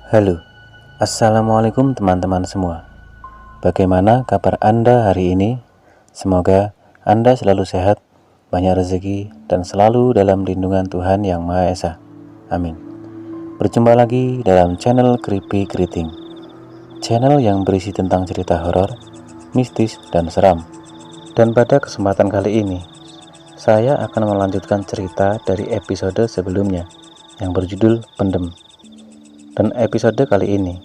Halo, Assalamualaikum teman-teman semua. Bagaimana kabar Anda hari ini? Semoga Anda selalu sehat, banyak rezeki, dan selalu dalam lindungan Tuhan Yang Maha Esa. Amin. Berjumpa lagi dalam channel Creepy Greeting, channel yang berisi tentang cerita horor, mistis, dan seram. Dan pada kesempatan kali ini, saya akan melanjutkan cerita dari episode sebelumnya yang berjudul Pendem. Dan episode kali ini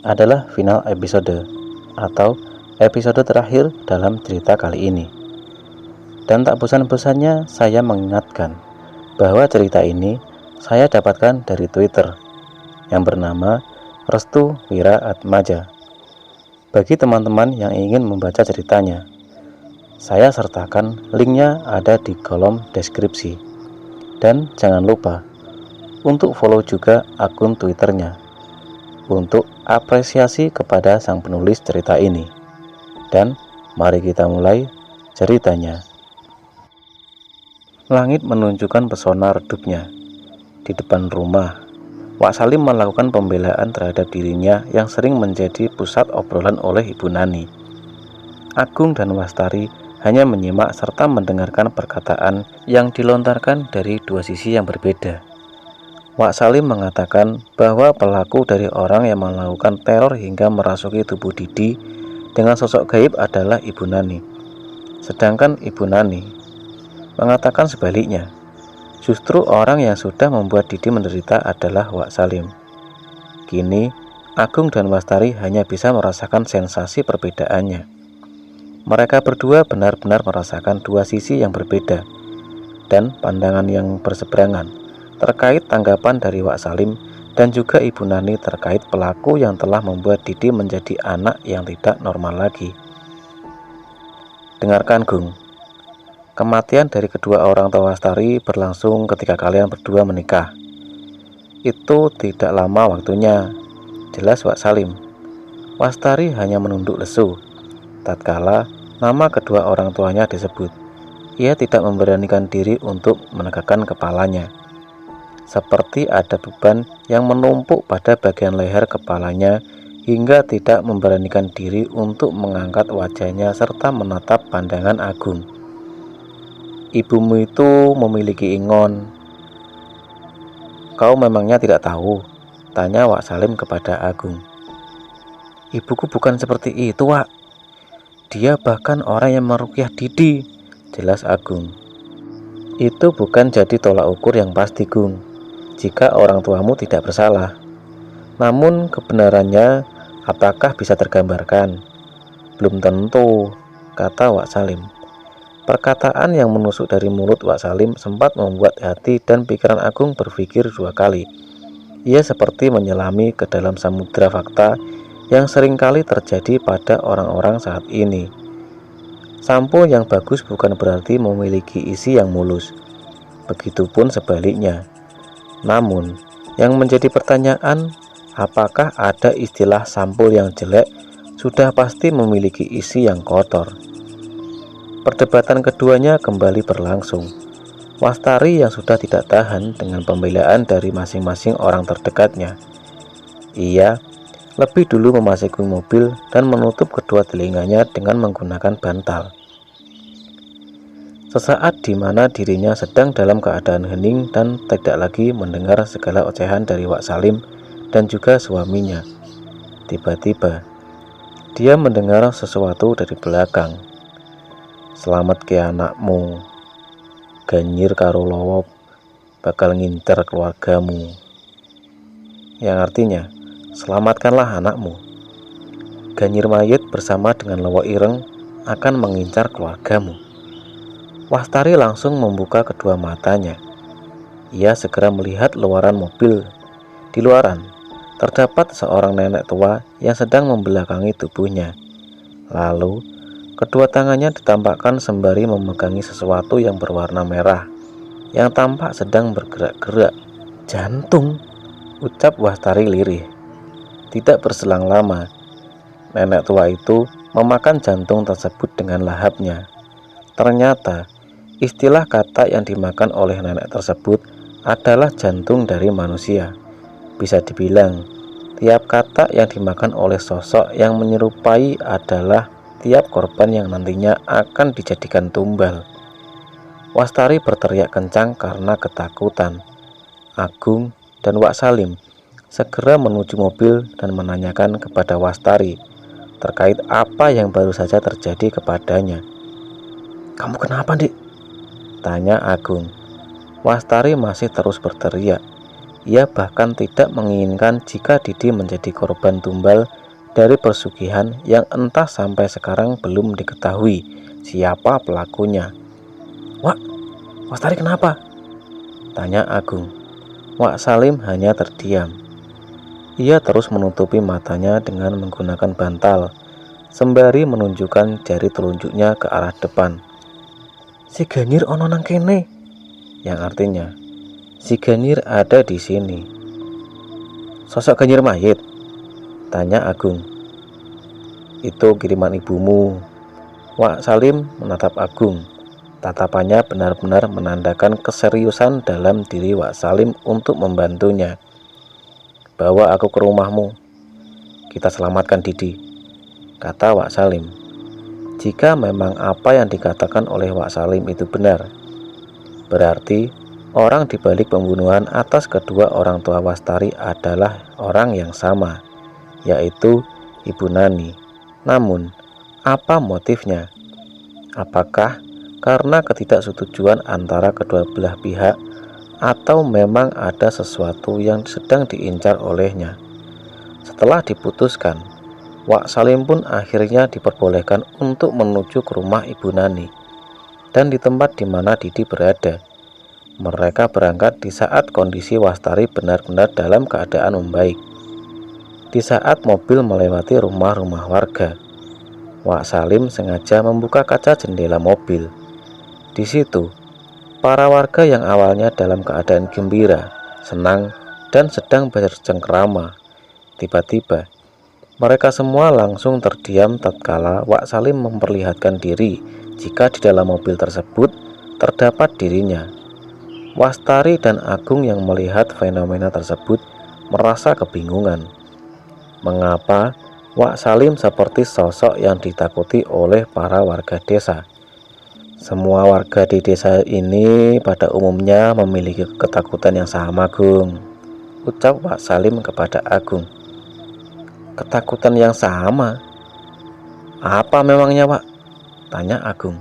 adalah final episode atau episode terakhir dalam cerita kali ini. Dan tak bosan-bosannya saya mengingatkan bahwa cerita ini saya dapatkan dari Twitter yang bernama Restu Wira Atmaja. Bagi teman-teman yang ingin membaca ceritanya, saya sertakan linknya ada di kolom deskripsi. Dan jangan lupa untuk follow juga akun Twitternya untuk apresiasi kepada sang penulis cerita ini. Dan mari kita mulai ceritanya. Langit menunjukkan pesona redupnya. Di depan rumah, Wak Salim melakukan pembelaan terhadap dirinya yang sering menjadi pusat obrolan oleh Ibu Nani. Agung dan Wastari hanya menyimak serta mendengarkan perkataan yang dilontarkan dari dua sisi yang berbeda. Wak Salim mengatakan bahwa pelaku dari orang yang melakukan teror hingga merasuki tubuh Didi dengan sosok gaib adalah Ibu Nani. Sedangkan Ibu Nani mengatakan sebaliknya, justru orang yang sudah membuat Didi menderita adalah Wak Salim. Kini, Agung dan Wastari hanya bisa merasakan sensasi perbedaannya. Mereka berdua benar-benar merasakan dua sisi yang berbeda dan pandangan yang berseberangan terkait tanggapan dari Wak Salim dan juga Ibu Nani terkait pelaku yang telah membuat Didi menjadi anak yang tidak normal lagi. Dengarkan, Gung. Kematian dari kedua orang tua Wastari berlangsung ketika kalian berdua menikah. Itu tidak lama waktunya, jelas Wak Salim. Wastari hanya menunduk lesu. Tatkala nama kedua orang tuanya disebut, ia tidak memberanikan diri untuk menegakkan kepalanya. Seperti ada beban yang menumpuk pada bagian leher kepalanya hingga tidak memberanikan diri untuk mengangkat wajahnya serta menatap pandangan Agung. Ibumu itu memiliki ingon. Kau memangnya tidak tahu? Tanya Wak Salim kepada Agung. Ibuku bukan seperti itu, Wak. Dia bahkan orang yang meruqyah Didi, jelas Agung. Itu bukan jadi tolak ukur yang pasti, Gung, jika orang tuamu tidak bersalah. Namun kebenarannya apakah bisa tergambarkan? Belum tentu, kata Wak Salim. Perkataan yang menusuk dari mulut Wak Salim sempat membuat hati dan pikiran Agung berpikir dua kali. Ia seperti menyelami ke dalam samudera fakta yang seringkali terjadi pada orang-orang saat ini. Sampo yang bagus bukan berarti memiliki isi yang mulus. Begitupun sebaliknya. Namun, yang menjadi pertanyaan, apakah ada istilah sampul yang jelek sudah pasti memiliki isi yang kotor? Perdebatan keduanya kembali berlangsung. Wastari yang sudah tidak tahan dengan pembelaan dari masing-masing orang terdekatnya. Ia lebih dulu memasuki mobil dan menutup kedua telinganya dengan menggunakan bantal. Sesaat di mana dirinya sedang dalam keadaan hening dan tidak lagi mendengar segala ocehan dari Wak Salim dan juga suaminya. Tiba-tiba, dia mendengar sesuatu dari belakang. Selamat ke anakmu, ganyir karo lowop, bakal ngincer keluargamu. Yang artinya, selamatkanlah anakmu. Ganyir mayit bersama dengan lowo ireng akan mengincar keluargamu. Wastari langsung membuka kedua matanya. Ia segera melihat luaran mobil. Di luaran, terdapat seorang nenek tua yang sedang membelakangi tubuhnya. Lalu, kedua tangannya ditampakkan sembari memegangi sesuatu yang berwarna merah, yang tampak sedang bergerak-gerak. Jantung, ucap Wastari lirih. Tidak berselang lama, nenek tua itu memakan jantung tersebut dengan lahapnya. Ternyata, istilah kata yang dimakan oleh nenek tersebut adalah jantung dari manusia. Bisa dibilang Tiap kata yang dimakan oleh sosok yang menyerupai adalah tiap korban yang nantinya akan dijadikan tumbal. Wastari berteriak kencang karena ketakutan. Agung dan Wak Salim segera menuju mobil dan menanyakan kepada Wastari terkait apa yang baru saja terjadi kepadanya. "Kamu kenapa, Dik?" tanya Agung. Wastari masih terus berteriak. Ia bahkan tidak menginginkan jika Didi menjadi korban tumbal dari pesugihan yang entah sampai sekarang belum diketahui siapa pelakunya. "Wak, Wastari kenapa?" tanya Agung. Wak Salim hanya terdiam. Ia terus menutupi matanya dengan menggunakan bantal, sembari menunjukkan jari telunjuknya ke arah depan. "Si Ganyir ono nang kene," yang artinya si Ganyir ada di sini. "Sosok Ganyir mayit?" tanya Agung. "Itu kiriman ibumu." Wak Salim menatap Agung. Tatapannya benar-benar menandakan keseriusan dalam diri Wak Salim untuk membantunya. "Bawa aku ke rumahmu, kita selamatkan Didi," kata Wak Salim. Jika memang apa yang dikatakan oleh Wak Salim itu benar, berarti orang di balik pembunuhan atas kedua orang tua Wastari adalah orang yang sama, yaitu Ibu Nani. Namun, apa motifnya? Apakah karena ketidaksetujuan antara kedua belah pihak, atau memang ada sesuatu yang sedang diincar olehnya? Setelah diputuskan, Wak Salim pun akhirnya diperbolehkan untuk menuju ke rumah Ibu Nani dan di tempat di mana Didi berada. Mereka berangkat di saat kondisi Wastari benar-benar dalam keadaan membaik. Di saat mobil melewati rumah-rumah warga, Wak Salim sengaja membuka kaca jendela mobil. Di situ, para warga yang awalnya dalam keadaan gembira, senang, dan sedang bercengkrama, tiba-tiba mereka semua langsung terdiam tatkala Wak Salim memperlihatkan diri jika di dalam mobil tersebut terdapat dirinya. Wastari dan Agung yang melihat fenomena tersebut merasa kebingungan. Mengapa Wak Salim seperti sosok yang ditakuti oleh para warga desa? Semua warga di desa ini pada umumnya memiliki ketakutan yang sama, Gung, ucap Wak Salim kepada Agung. "Ketakutan yang sama? Apa memangnya, Wak?" tanya Agung.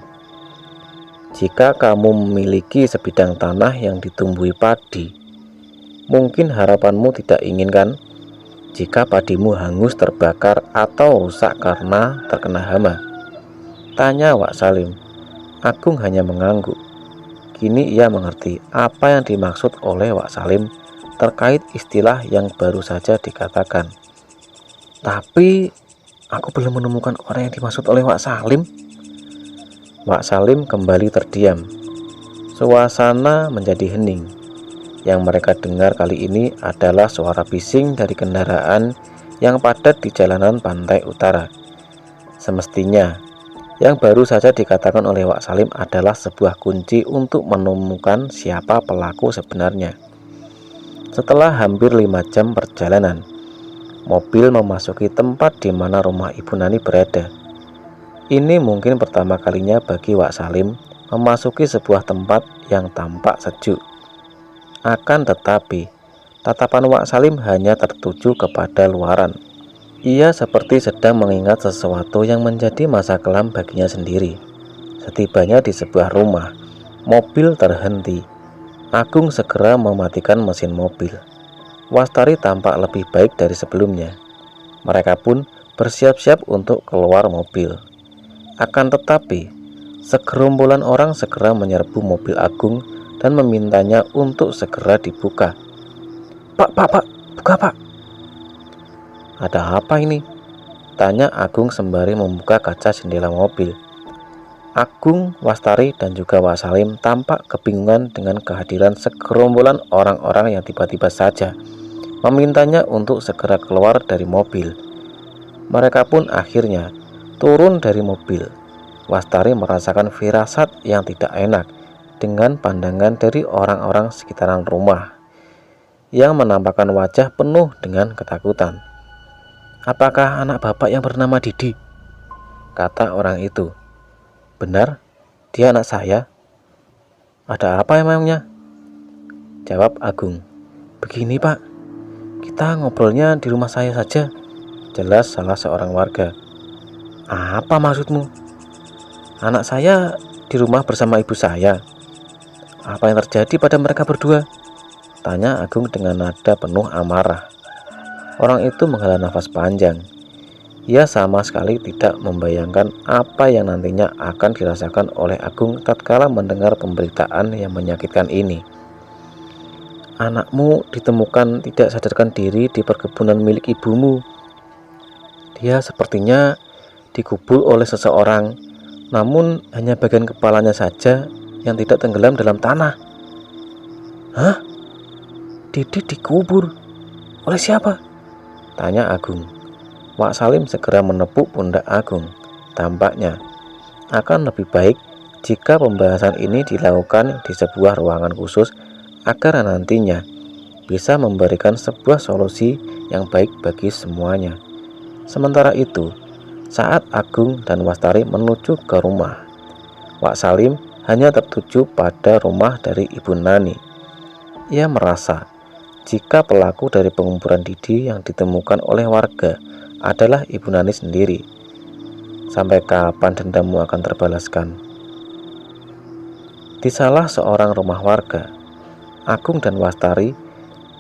"Jika kamu memiliki sebidang tanah yang ditumbuhi padi, mungkin harapanmu tidak inginkan jika padimu hangus terbakar atau rusak karena terkena hama?" tanya Wak Salim. Agung hanya mengangguk. Kini ia mengerti apa yang dimaksud oleh Wak Salim terkait istilah yang baru saja dikatakan. "Tapi aku belum menemukan orang yang dimaksud oleh Wak Salim." Wak Salim kembali terdiam. Suasana menjadi hening. Yang mereka dengar kali ini adalah suara bising dari kendaraan yang padat di jalanan pantai utara. Semestinya yang baru saja dikatakan oleh Wak Salim adalah sebuah kunci untuk menemukan siapa pelaku sebenarnya. Setelah hampir 5 jam perjalanan, mobil memasuki tempat di mana rumah Ibu Nani berada. Ini mungkin pertama kalinya bagi Wak Salim memasuki sebuah tempat yang tampak sejuk. Akan tetapi, tatapan Wak Salim hanya tertuju kepada luaran. Ia seperti sedang mengingat sesuatu yang menjadi masa kelam baginya sendiri. Setibanya di sebuah rumah, mobil terhenti. Agung segera mematikan mesin mobil. Wastari tampak lebih baik dari sebelumnya. Mereka pun bersiap-siap untuk keluar mobil. Akan tetapi, segerombolan orang segera menyerbu mobil Agung dan memintanya untuk segera dibuka. Pak, buka, Pak." "Ada apa ini?" tanya Agung sembari membuka kaca jendela mobil. Agung, Wastari, dan juga Wak Salim tampak kebingungan dengan kehadiran segerombolan orang-orang yang tiba-tiba saja memintanya untuk segera keluar dari mobil. Mereka pun akhirnya turun dari mobil. Wastari merasakan firasat yang tidak enak dengan pandangan dari orang-orang sekitaran rumah yang menampakkan wajah penuh dengan ketakutan. "Apakah anak Bapak yang bernama Didi?" kata orang itu. "Benar, dia anak saya." "Ada apa emangnya?" jawab Agung. "Begini Pak, kita ngobrolnya di rumah saya saja," jelas salah seorang warga. "Apa maksudmu?" "Anak saya di rumah bersama ibu saya." "Apa yang terjadi pada mereka berdua?" tanya Agung dengan nada penuh amarah. Orang itu menghela nafas panjang. Ia sama sekali tidak membayangkan apa yang nantinya akan dirasakan oleh Agung tatkala mendengar pemberitaan yang menyakitkan ini. "Anakmu ditemukan tidak sadarkan diri di perkebunan milik ibumu. Dia sepertinya dikubur oleh seseorang, namun hanya bagian kepalanya saja yang tidak tenggelam dalam tanah." "Hah? Didi dikubur? Oleh siapa?" tanya Agung. Wak Salim segera menepuk pundak Agung. Tampaknya akan lebih baik jika pembahasan ini dilakukan di sebuah ruangan khusus agar nantinya bisa memberikan sebuah solusi yang baik bagi semuanya. Sementara itu, saat Agung dan Wastari menuju ke rumah, Wak Salim hanya tertuju pada rumah dari Ibu Nani. Ia merasa jika pelaku dari penguburan Didi yang ditemukan oleh warga adalah Ibu Nani sendiri. Sampai kapan dendammu akan terbalaskan? Di salah seorang rumah warga, Agung dan Wastari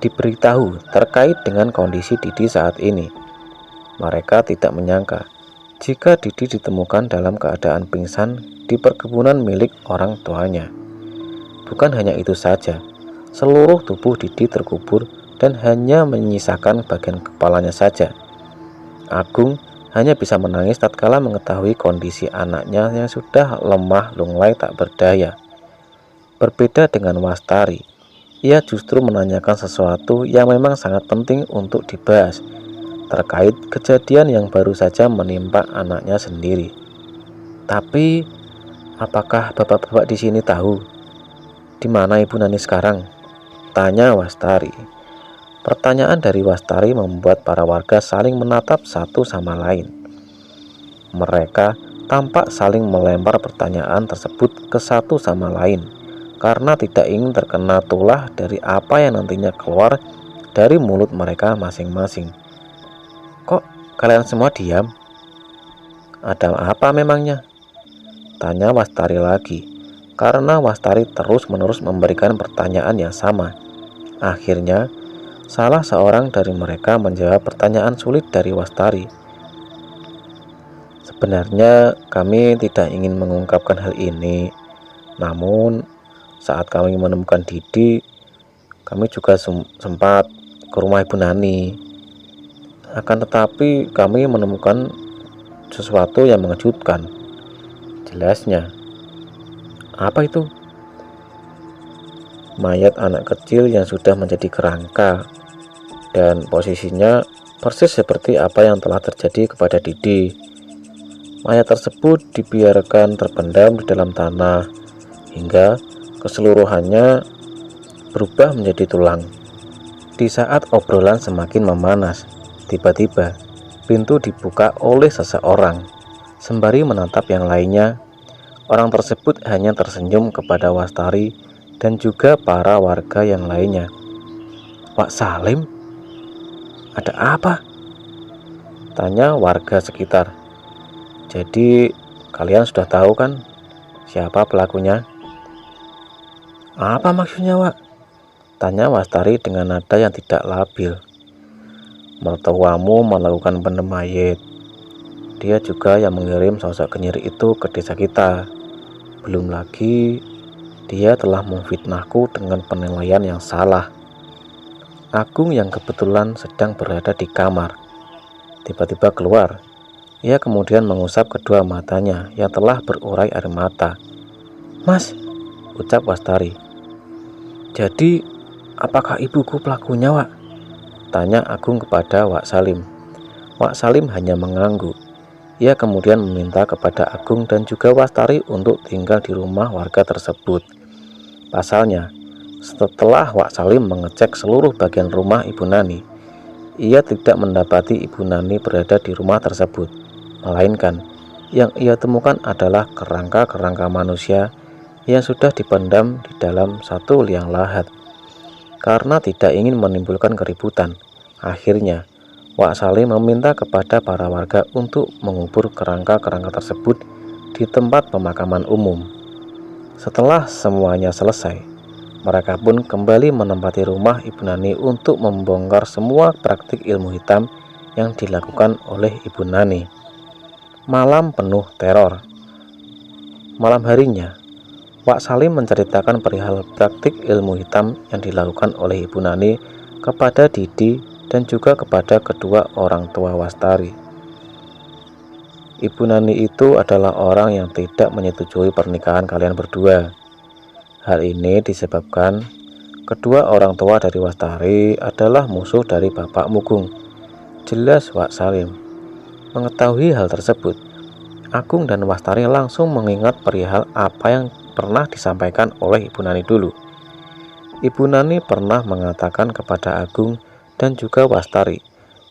diberitahu terkait dengan kondisi Didi saat ini. Mereka tidak menyangka jika Didi ditemukan dalam keadaan pingsan di perkebunan milik orang tuanya. Bukan hanya itu saja, seluruh tubuh Didi terkubur dan hanya menyisakan bagian kepalanya saja. Agung hanya bisa menangis tatkala mengetahui kondisi anaknya yang sudah lemah lunglai tak berdaya. Berbeda dengan Wastari, ia justru menanyakan sesuatu yang memang sangat penting untuk dibahas terkait kejadian yang baru saja menimpa anaknya sendiri. "Tapi, apakah bapak-bapak di sini tahu di mana Ibu Nani sekarang?" tanya Wastari. Pertanyaan dari Wastari membuat para warga saling menatap satu sama lain. Mereka tampak saling melempar pertanyaan tersebut ke satu sama lain karena tidak ingin terkena tulah dari apa yang nantinya keluar dari mulut mereka masing-masing. "Kok kalian semua diam? Ada apa memangnya?" tanya Wastari lagi, karena Wastari terus-menerus memberikan pertanyaan yang sama. Akhirnya, salah seorang dari mereka menjawab pertanyaan sulit dari Wastari. "Sebenarnya kami tidak ingin mengungkapkan hal ini, namun saat kami menemukan Didi, kami juga sempat ke rumah Ibu Nani. Akan tetapi kami menemukan sesuatu yang mengejutkan," jelasnya. "Apa itu?" "Mayat anak kecil yang sudah menjadi kerangka, dan posisinya persis seperti apa yang telah terjadi kepada Didi. Mayat tersebut dibiarkan terpendam di dalam tanah hingga keseluruhannya berubah menjadi tulang." Di saat obrolan semakin memanas, tiba-tiba pintu dibuka oleh seseorang. Sembari menatap yang lainnya, orang tersebut hanya tersenyum kepada Wastari dan juga para warga yang lainnya. "Wak Salim, ada apa?" tanya warga sekitar. "Jadi kalian sudah tahu kan siapa pelakunya?" "Apa maksudnya, Wak?" tanya Wastari dengan nada yang tidak labil. "Mertuamu melakukan pendem mayit. Dia juga yang mengirim sosok kenyir itu ke desa kita. Belum lagi dia telah memfitnahku dengan penilaian yang salah." Agung yang kebetulan sedang berada di kamar tiba-tiba keluar. Ia kemudian mengusap kedua matanya yang telah berurai air mata. "Mas," ucap Wastari. "Jadi apakah ibuku pelakunya, Wak?" tanya Agung kepada Wak Salim. Wak Salim hanya mengangguk. Ia kemudian meminta kepada Agung dan juga Wastari untuk tinggal di rumah warga tersebut. Pasalnya, setelah Wak Salim mengecek seluruh bagian rumah Ibu Nani, ia tidak mendapati Ibu Nani berada di rumah tersebut, melainkan yang ia temukan adalah kerangka-kerangka manusia yang sudah dipendam di dalam satu liang lahat. Karena tidak ingin menimbulkan keributan, akhirnya Wak Salim meminta kepada para warga untuk mengubur kerangka-kerangka tersebut di tempat pemakaman umum. Setelah semuanya selesai, mereka pun kembali menempati rumah Ibu Nani untuk membongkar semua praktik ilmu hitam yang dilakukan oleh Ibu Nani. Malam penuh teror. Malam harinya, Wak Salim menceritakan perihal praktik ilmu hitam yang dilakukan oleh Ibu Nani kepada Didi dan juga kepada kedua orang tua Wastari. Ibu Nani itu adalah orang yang tidak menyetujui pernikahan kalian berdua. Hal ini disebabkan kedua orang tua dari Wastari adalah musuh dari Bapak Mugung. Jelas Wak Salim. Mengetahui hal tersebut, Agung dan Wastari langsung mengingat perihal apa yang pernah disampaikan oleh Ibu Nani dulu. Ibu Nani pernah mengatakan kepada Agung dan juga Wastari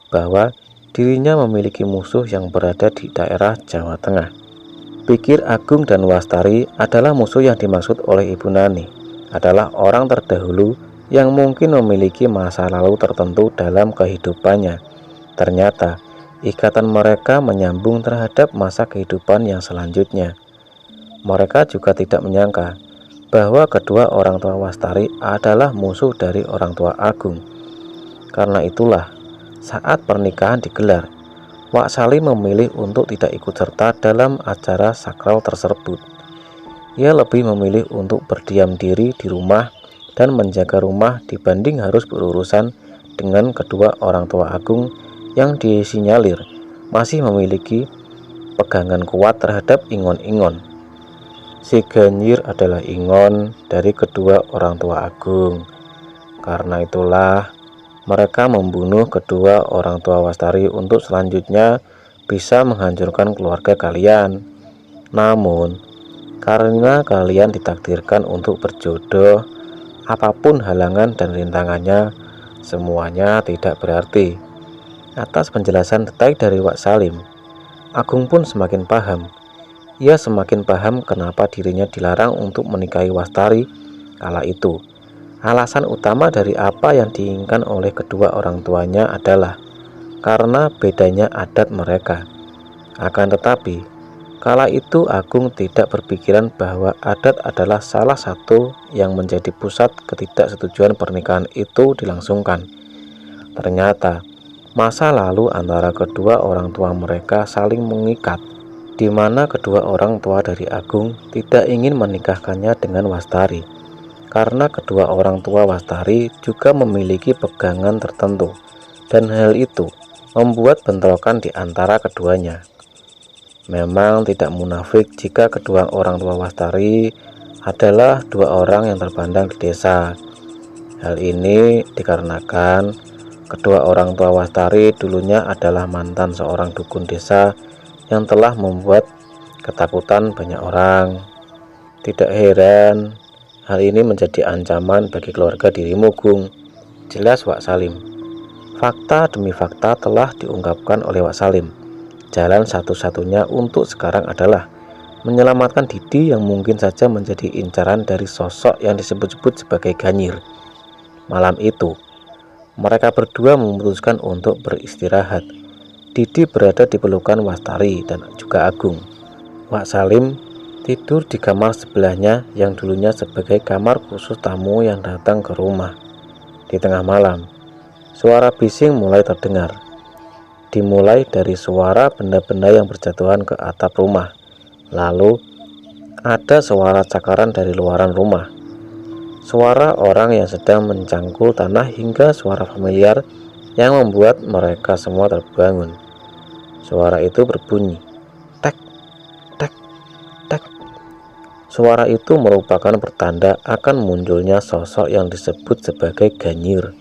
bahwa dirinya memiliki musuh yang berada di daerah Jawa Tengah. Pikir Agung dan Wastari adalah musuh yang dimaksud oleh Ibu Nani adalah orang terdahulu yang mungkin memiliki masa lalu tertentu dalam kehidupannya. Ternyata ikatan mereka menyambung terhadap masa kehidupan yang selanjutnya. Mereka juga tidak menyangka bahwa kedua orang tua Wastari adalah musuh dari orang tua Agung. Karena itulah, saat pernikahan digelar, Wak Salim memilih untuk tidak ikut serta dalam acara sakral tersebut. Ia lebih memilih untuk berdiam diri di rumah dan menjaga rumah dibanding harus berurusan dengan kedua orang tua Agung yang disinyalir masih memiliki pegangan kuat terhadap ingon-ingon. Si Ganyir adalah ingon dari kedua orang tua Agung. Karena itulah mereka membunuh kedua orang tua Wastari untuk selanjutnya bisa menghancurkan keluarga kalian. Namun, karena kalian ditakdirkan untuk berjodoh, apapun halangan dan rintangannya, semuanya tidak berarti. Atas penjelasan detail dari Wak Salim, Agung pun semakin paham. Ia semakin paham kenapa dirinya dilarang untuk menikahi Wastari kala itu. Alasan utama dari apa yang diinginkan oleh kedua orang tuanya adalah karena bedanya adat mereka. Akan tetapi, kala itu Agung tidak berpikiran bahwa adat adalah salah satu yang menjadi pusat ketidaksetujuan pernikahan itu dilangsungkan. Ternyata, masa lalu antara kedua orang tua mereka saling mengikat, di mana kedua orang tua dari Agung tidak ingin menikahkannya dengan Wastari, karena kedua orang tua Wastari juga memiliki pegangan tertentu, dan hal itu membuat bentrokan di antara keduanya. Memang tidak munafik jika kedua orang tua Wastari adalah dua orang yang terpandang di desa. Hal ini dikarenakan kedua orang tua Wastari dulunya adalah mantan seorang dukun desa yang telah membuat ketakutan banyak orang. Tidak heran hal ini menjadi ancaman bagi keluarga dirimu, Gung. Jelas Wak Salim. Fakta demi fakta telah diungkapkan oleh Wak Salim. Jalan satu-satunya untuk sekarang adalah menyelamatkan Didi yang mungkin saja menjadi incaran dari sosok yang disebut-sebut sebagai Ganyir. Malam itu, mereka berdua memutuskan untuk beristirahat. Didi berada di pelukan Wastari dan juga Agung. Wak Salim tidur di kamar sebelahnya yang dulunya sebagai kamar khusus tamu yang datang ke rumah. Di tengah malam, suara bising mulai terdengar. Dimulai dari suara benda-benda yang berjatuhan ke atap rumah. Lalu, ada suara cakaran dari luaran rumah. Suara orang yang sedang mencangkul tanah hingga suara familiar yang membuat mereka semua terbangun. Suara itu berbunyi, tek, tek, tek. Suara itu merupakan pertanda akan munculnya sosok yang disebut sebagai Ganyir.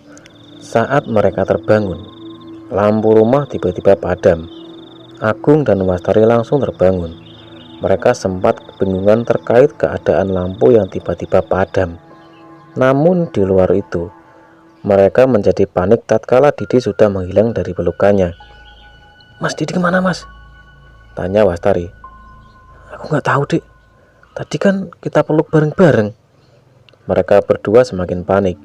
Saat mereka terbangun, lampu rumah tiba-tiba padam. Agung dan Wastari langsung terbangun. Mereka sempat kebingungan terkait keadaan lampu yang tiba-tiba padam. Namun di luar itu, Mereka menjadi panik tatkala Didi sudah menghilang dari pelukannya. "Mas, Didi kemana, Mas?" tanya Wastari. "Aku nggak tahu, Dik. Tadi kan kita peluk bareng-bareng." Mereka berdua semakin panik.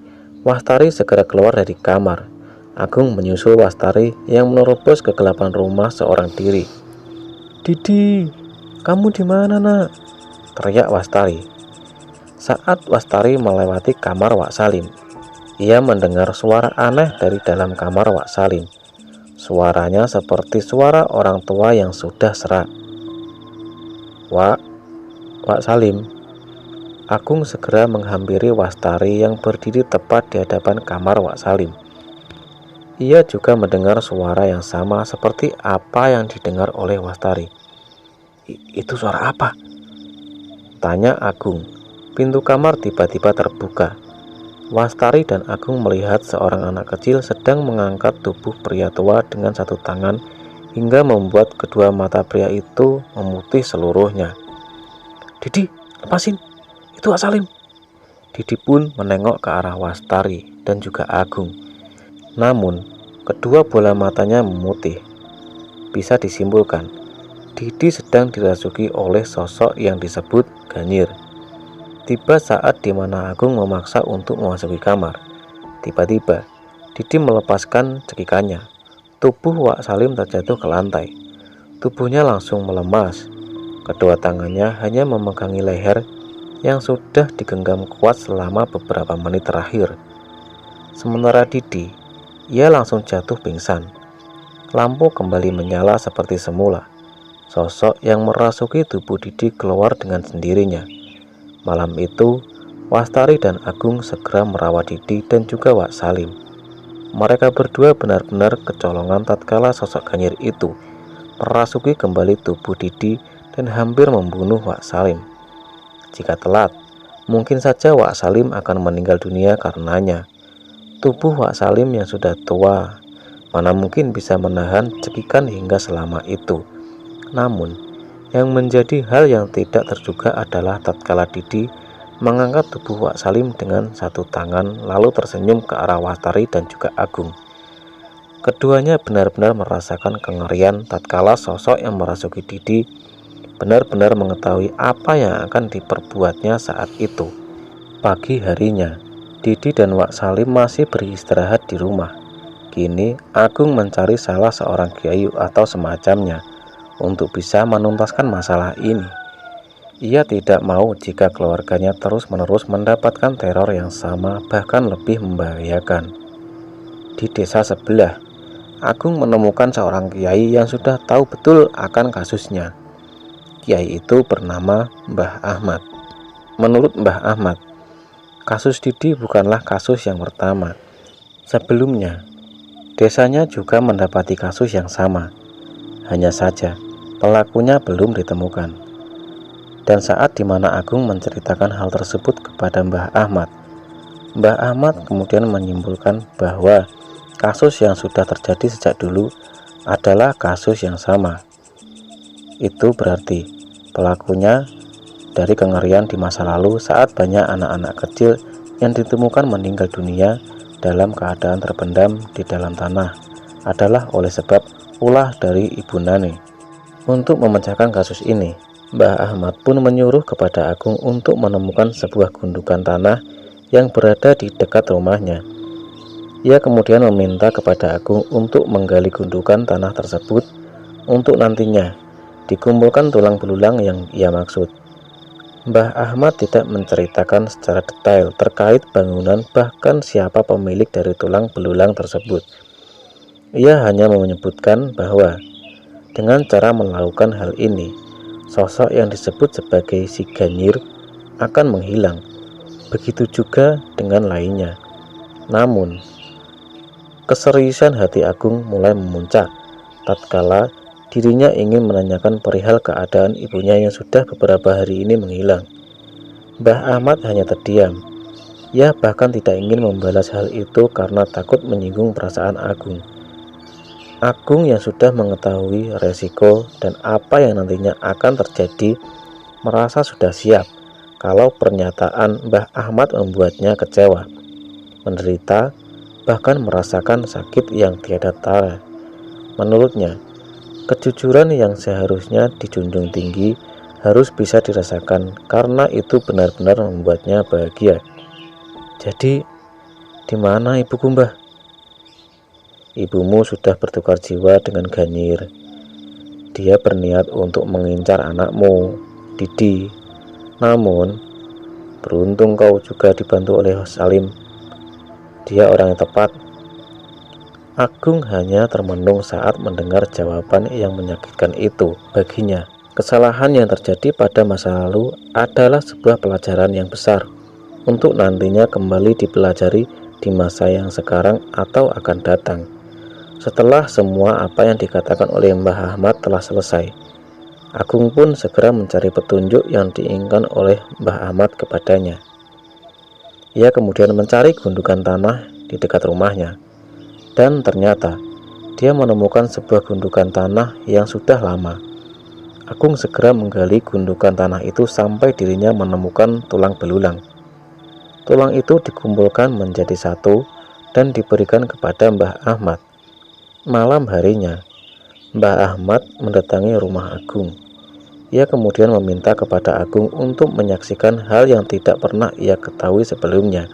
Wastari segera keluar dari kamar. Agung menyusul Wastari yang menerobos kegelapan rumah seorang diri. "Didi, kamu di mana, Nak?" teriak Wastari. Saat Wastari melewati kamar Wak Salim, ia mendengar suara aneh dari dalam kamar Wak Salim. Suaranya seperti suara orang tua yang sudah serak. Wak Salim." Agung segera menghampiri Wastari yang berdiri tepat di hadapan kamar Wak Salim. Ia juga mendengar suara yang sama seperti apa yang didengar oleh Wastari. Itu suara apa?" tanya Agung. Pintu kamar tiba-tiba terbuka. Wastari dan Agung melihat seorang anak kecil sedang mengangkat tubuh pria tua dengan satu tangan hingga membuat kedua mata pria itu memutih seluruhnya. "Didi, lepasin, itu Wak Salim." Didi pun menengok ke arah Wastari dan juga Agung. Namun, kedua bola matanya memutih. Bisa disimpulkan, Didi sedang dirasuki oleh sosok yang disebut Ganyir. Tiba saat dimana Agung memaksa untuk memasuki kamar. Tiba-tiba, Didi melepaskan cekikannya. Tubuh Wak Salim terjatuh ke lantai. Tubuhnya langsung melemas. Kedua tangannya hanya memegangi leher yang sudah digenggam kuat selama beberapa menit terakhir. Sementara Didi, ia langsung jatuh pingsan. Lampu kembali menyala seperti semula. Sosok yang merasuki tubuh Didi keluar dengan sendirinya. Malam itu, Wastari dan Agung segera merawat Didi dan juga Wak Salim. Mereka berdua benar-benar kecolongan tatkala sosok Ganyir itu merasuki kembali tubuh Didi dan hampir membunuh Wak Salim. Jika telat, mungkin saja Wak Salim akan meninggal dunia karenanya. Tubuh Wak Salim yang sudah tua, mana mungkin bisa menahan cekikan hingga selama itu. Namun, yang menjadi hal yang tidak terduga adalah tatkala Didi mengangkat tubuh Wak Salim dengan satu tangan lalu tersenyum ke arah Wastari dan juga Agung. Keduanya benar-benar merasakan kengerian tatkala sosok yang merasuki Didi benar-benar mengetahui apa yang akan diperbuatnya saat itu. Pagi harinya, Didi dan Wak Salim masih beristirahat di rumah. Kini Agung mencari salah seorang kiai atau semacamnya untuk bisa menuntaskan masalah ini. Ia tidak mau jika keluarganya terus-menerus mendapatkan teror yang sama, bahkan lebih membahayakan. Di desa sebelah, Agung menemukan seorang kiai yang sudah tahu betul akan kasusnya. Kiai itu bernama Mbah Ahmad. Menurut Mbah Ahmad, kasus Didi bukanlah kasus yang pertama. Sebelumnya, desanya juga mendapati kasus yang sama. Hanya saja, pelakunya belum ditemukan. Dan saat dimana Agung menceritakan hal tersebut kepada Mbah Ahmad kemudian menyimpulkan bahwa kasus yang sudah terjadi sejak dulu adalah kasus yang sama. Itu berarti pelakunya dari kengerian di masa lalu saat banyak anak-anak kecil yang ditemukan meninggal dunia dalam keadaan terpendam di dalam tanah adalah oleh sebab ulah dari Ibu Nani. Untuk memecahkan kasus ini, Mbah Ahmad pun menyuruh kepada Agung untuk menemukan sebuah gundukan tanah yang berada di dekat rumahnya. Ia kemudian meminta kepada Agung untuk menggali gundukan tanah tersebut untuk nantinya dikumpulkan tulang belulang yang ia maksud. Mbah Ahmad tidak menceritakan secara detail terkait bangunan bahkan siapa pemilik dari tulang belulang tersebut. Ia hanya menyebutkan bahwa dengan cara melakukan hal ini, sosok yang disebut sebagai si Ganyir akan menghilang. Begitu juga dengan lainnya. Namun, keseriusan hati Agung mulai memuncak tatkala dirinya ingin menanyakan perihal keadaan ibunya yang sudah beberapa hari ini menghilang. Mbah Ahmad hanya terdiam. Ia bahkan tidak ingin membalas hal itu karena takut menyinggung perasaan Agung. Agung yang sudah mengetahui resiko dan apa yang nantinya akan terjadi merasa sudah siap kalau pernyataan Mbah Ahmad membuatnya kecewa, menderita, bahkan merasakan sakit yang tiada tara. Menurutnya, kejujuran yang seharusnya dijunjung tinggi harus bisa dirasakan karena itu benar-benar membuatnya bahagia. Jadi, di mana ibuku, Mbah? Ibumu sudah bertukar jiwa dengan Ganyir. Dia berniat untuk mengincar anakmu, Didi. Namun, beruntung kau juga dibantu oleh Salim. Dia orang yang tepat. Agung hanya termenung saat mendengar jawaban yang menyakitkan itu baginya. Kesalahan yang terjadi pada masa lalu adalah sebuah pelajaran yang besar untuk nantinya kembali dipelajari di masa yang sekarang atau akan datang. Setelah semua apa yang dikatakan oleh Mbah Ahmad telah selesai, Agung pun segera mencari petunjuk yang diinginkan oleh Mbah Ahmad kepadanya. Ia kemudian mencari gundukan tanah di dekat rumahnya, dan ternyata dia menemukan sebuah gundukan tanah yang sudah lama. Agung segera menggali gundukan tanah itu sampai dirinya menemukan tulang belulang. Tulang itu dikumpulkan menjadi satu dan diberikan kepada Mbah Ahmad. Malam harinya, Mbah Ahmad mendatangi rumah Agung. Ia kemudian meminta kepada Agung untuk menyaksikan hal yang tidak pernah ia ketahui sebelumnya.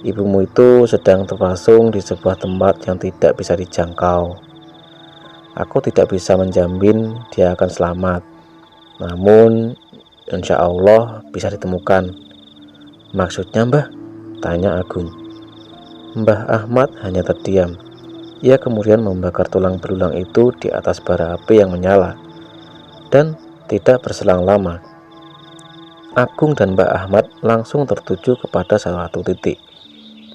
Ibumu itu sedang terpasung di sebuah tempat yang tidak bisa dijangkau. Aku tidak bisa menjamin dia akan selamat, namun insya Allah bisa ditemukan. Maksudnya, Mbah? Tanya Agung. Mbah Ahmad hanya terdiam. Ia kemudian membakar tulang belulang itu di atas bara api yang menyala. Dan tidak berselang lama, Agung dan Mbah Ahmad langsung tertuju kepada salah satu titik.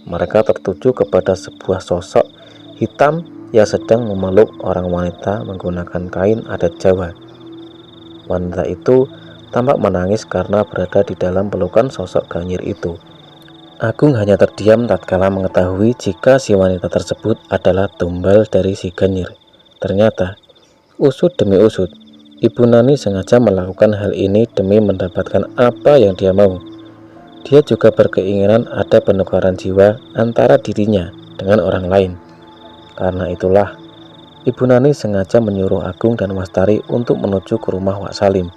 Mereka tertuju kepada sebuah sosok hitam yang sedang memeluk orang wanita menggunakan kain adat Jawa. Wanita itu tampak menangis karena berada di dalam pelukan sosok Ganyir itu. Agung hanya terdiam tatkala mengetahui jika si wanita tersebut adalah tumbal dari si Ganyir. Ternyata, usut demi usut, Ibu Nani sengaja melakukan hal ini demi mendapatkan apa yang dia mau. Dia juga berkeinginan ada penukaran jiwa antara dirinya dengan orang lain. Karena itulah, Ibu Nani sengaja menyuruh Agung dan Wastari untuk menuju ke rumah Wak Salim.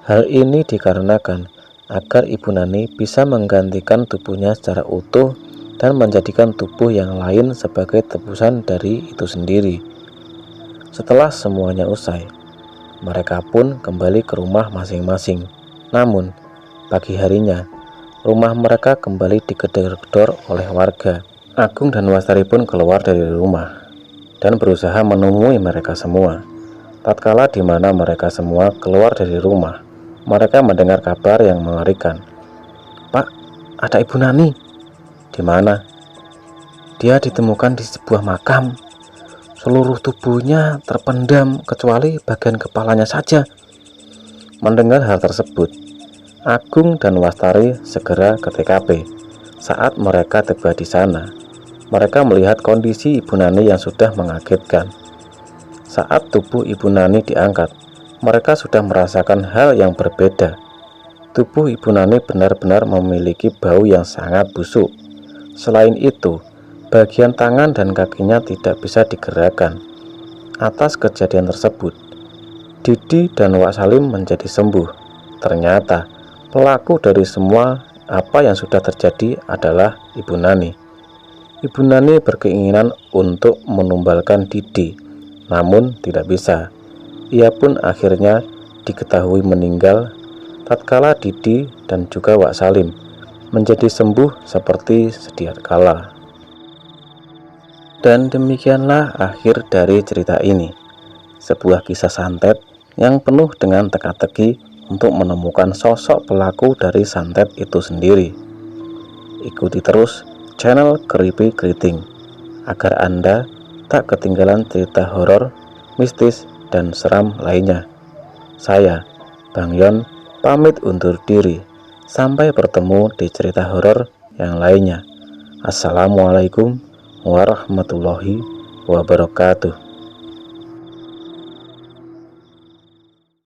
Hal ini dikarenakan agar Ibu Nani bisa menggantikan tubuhnya secara utuh dan menjadikan tubuh yang lain sebagai tebusan dari itu sendiri. Setelah semuanya usai, mereka pun kembali ke rumah masing-masing. Namun, pagi harinya, rumah mereka kembali digedor-gedor oleh warga. Agung dan Wastari pun keluar dari rumah dan berusaha menemui mereka semua. Tatkala di mana mereka semua keluar dari rumah, mereka mendengar kabar yang mengerikan. Pak, ada Ibu Nani. Di mana? Dia ditemukan di sebuah makam. Seluruh tubuhnya terpendam kecuali bagian kepalanya saja. Mendengar hal tersebut, Agung dan Wastari segera ke TKP. Saat mereka tiba di sana, mereka melihat kondisi Ibu Nani yang sudah mengagetkan. Saat tubuh Ibu Nani diangkat, mereka sudah merasakan hal yang berbeda. Tubuh Ibu Nani benar-benar memiliki bau yang sangat busuk. Selain itu, bagian tangan dan kakinya tidak bisa digerakkan. Atas kejadian tersebut, Didi dan Wak Salim menjadi sembuh. Ternyata, pelaku dari semua apa yang sudah terjadi adalah Ibu Nani. Ibu Nani berkeinginan untuk menumbalkan Didi, namun tidak bisa. Ia pun akhirnya diketahui meninggal tatkala Didi dan juga Wak Salim menjadi sembuh seperti sedia kala. Dan demikianlah akhir dari cerita ini. Sebuah kisah santet yang penuh dengan teka-teki untuk menemukan sosok pelaku dari santet itu sendiri. Ikuti terus channel Creepy Keriting agar Anda tak ketinggalan cerita horor, mistis, dan seram lainnya. Saya, Bang Yon, pamit undur diri. Sampai bertemu di cerita horor yang lainnya. Assalamualaikum warahmatullahi wabarakatuh.